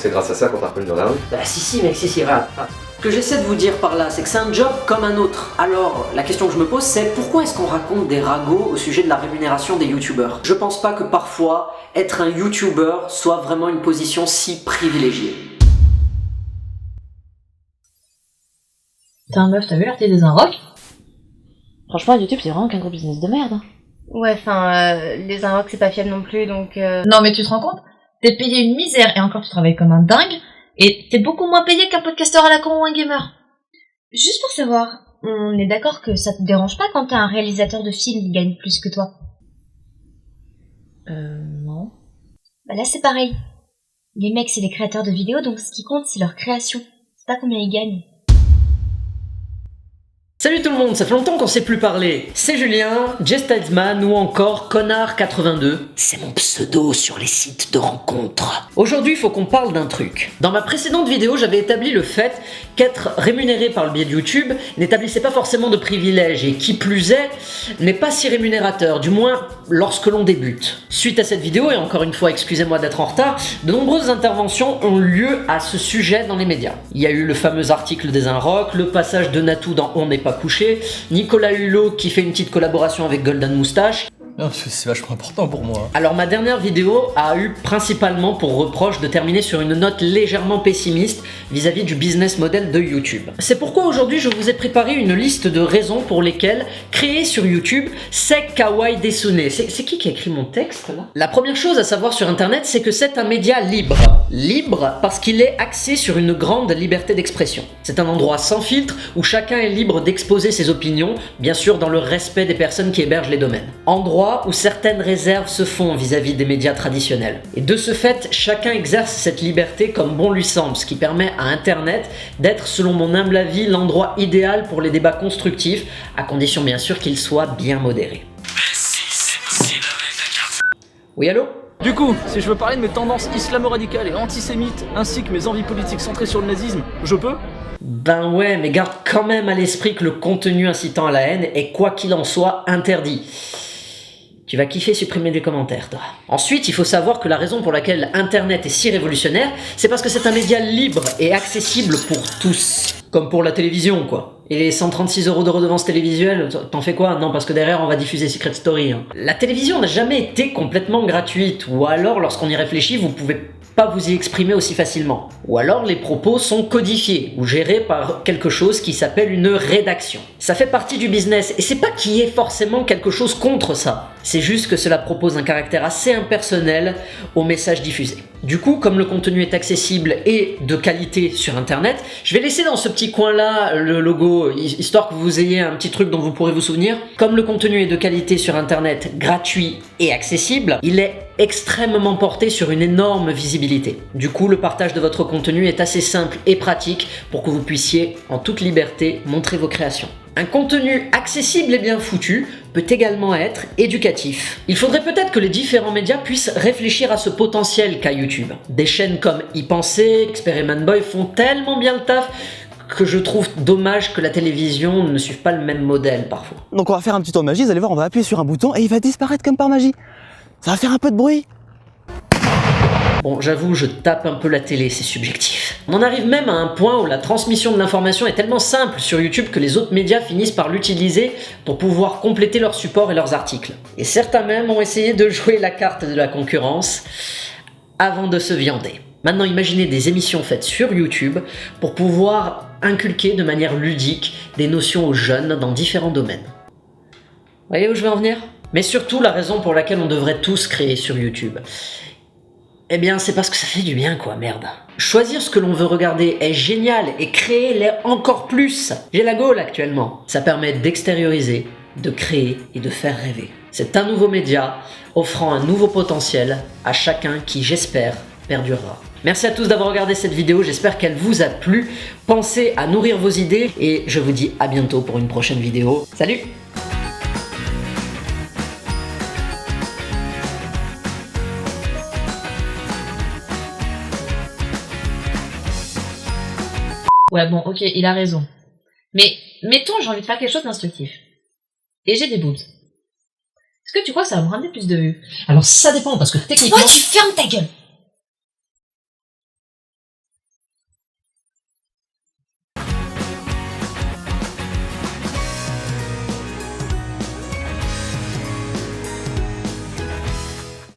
c'est grâce à ça qu'on t'a reconnu dans la rue. Bah si mec, si, regarde. Ce que j'essaie de vous dire par là, c'est que c'est un job comme un autre. Alors, la question que je me pose, c'est pourquoi est-ce qu'on raconte des ragots au sujet de la rémunération des youtubeurs? Je pense pas que parfois, être un youtubeur soit vraiment une position si privilégiée. Putain meuf, t'as vu l'article des Inrocks? Franchement, YouTube, c'est vraiment qu'un gros business de merde. Ouais, enfin, les Inrocks, c'est pas fiable non plus, donc... Non mais tu te rends compte? T'es payé une misère et encore tu travailles comme un dingue et t'es beaucoup moins payé qu'un podcasteur à la con ou un gamer. Juste pour savoir, on est d'accord que ça te dérange pas quand t'as un réalisateur de film qui gagne plus que toi? Non. Bah là, c'est pareil. Les mecs, c'est les créateurs de vidéos, donc ce qui compte, c'est leur création. C'est pas combien ils gagnent. Salut tout le monde, ça fait longtemps qu'on s'est plus parlé. C'est Julien, J-Statesman ou encore Connard82. C'est mon pseudo sur les sites de rencontres. Aujourd'hui, il faut qu'on parle d'un truc. Dans ma précédente vidéo, j'avais établi le fait qu'être rémunéré par le biais de YouTube n'établissait pas forcément de privilèges et qui plus est, n'est pas si rémunérateur, du moins lorsque l'on débute. Suite à cette vidéo, et encore une fois, excusez-moi d'être en retard, de nombreuses interventions ont lieu à ce sujet dans les médias. Il y a eu le fameux article des Inrocks, le passage de Natou dans On n'est pas couché, Nicolas Hulot qui fait une petite collaboration avec Golden Moustache. Non, c'est vachement important pour moi. Alors ma dernière vidéo a eu principalement pour reproche de terminer sur une note légèrement pessimiste vis-à-vis du business model de YouTube. C'est pourquoi aujourd'hui je vous ai préparé une liste de raisons pour lesquelles créer sur YouTube c'est kawaii desune. C'est qui a écrit mon texte là? La première chose à savoir sur internet, c'est que c'est un média libre. Libre parce qu'il est axé sur une grande liberté d'expression. C'est un endroit sans filtre où chacun est libre d'exposer ses opinions, bien sûr dans le respect des personnes qui hébergent les domaines. Endroit où certaines réserves se font vis-à-vis des médias traditionnels. Et de ce fait, chacun exerce cette liberté comme bon lui semble, ce qui permet à Internet d'être, selon mon humble avis, l'endroit idéal pour les débats constructifs, à condition bien sûr qu'ils soient bien modérés. Oui, allô ? Du coup, si je veux parler de mes tendances islamo-radicales et antisémites, ainsi que mes envies politiques centrées sur le nazisme, je peux ? Ben ouais, mais garde quand même à l'esprit que le contenu incitant à la haine est quoi qu'il en soit interdit. Tu vas kiffer supprimer des commentaires, toi. Ensuite, il faut savoir que la raison pour laquelle Internet est si révolutionnaire, c'est parce que c'est un média libre et accessible pour tous. Comme pour la télévision, quoi. Et les 136 € de redevance télévisuelle, t'en fais quoi? Non, parce que derrière, on va diffuser Secret Story. Hein. La télévision n'a jamais été complètement gratuite, ou alors, lorsqu'on y réfléchit, vous pouvez pas vous y exprimer aussi facilement. Ou alors les propos sont codifiés ou gérés par quelque chose qui s'appelle une rédaction. Ça fait partie du business et c'est pas qu'il y ait forcément quelque chose contre ça. C'est juste que cela propose un caractère assez impersonnel au message diffusé. Du coup, comme le contenu est accessible et de qualité sur internet, je vais laisser dans ce petit coin-là le logo, histoire que vous ayez un petit truc dont vous pourrez vous souvenir. Comme le contenu est de qualité sur internet, gratuit et accessible, il est extrêmement porté sur une énorme visibilité. Du coup, le partage de votre contenu est assez simple et pratique pour que vous puissiez, en toute liberté, montrer vos créations. Un contenu accessible et bien foutu peut également être éducatif. Il faudrait peut-être que les différents médias puissent réfléchir à ce potentiel qu'a YouTube. Des chaînes comme YPenser, Experiment Boy font tellement bien le taf que je trouve dommage que la télévision ne suive pas le même modèle parfois. Donc on va faire un petit tour de magie, vous allez voir, on va appuyer sur un bouton et il va disparaître comme par magie. Ça va faire un peu de bruit. Bon, j'avoue, je tape un peu la télé, c'est subjectif. On en arrive même à un point où la transmission de l'information est tellement simple sur YouTube que les autres médias finissent par l'utiliser pour pouvoir compléter leurs supports et leurs articles. Et certains même ont essayé de jouer la carte de la concurrence avant de se viander. Maintenant, imaginez des émissions faites sur YouTube pour pouvoir inculquer de manière ludique des notions aux jeunes dans différents domaines. Vous voyez où je veux en venir ? Mais surtout, la raison pour laquelle on devrait tous créer sur YouTube, eh bien, c'est parce que ça fait du bien, quoi, merde. Choisir ce que l'on veut regarder est génial et créer l'est encore plus. J'ai la gaule actuellement. Ça permet d'extérioriser, de créer et de faire rêver. C'est un nouveau média offrant un nouveau potentiel à chacun qui, j'espère, perdurera. Merci à tous d'avoir regardé cette vidéo, j'espère qu'elle vous a plu. Pensez à nourrir vos idées et je vous dis à bientôt pour une prochaine vidéo. Salut! Ouais bon, ok, il a raison. Mais mettons j'ai envie de faire quelque chose d'instructif. Et j'ai des boobs. Est-ce que tu crois que ça va me ramener plus de vues? Alors ça dépend parce que techniquement... Toi tu fermes ta gueule!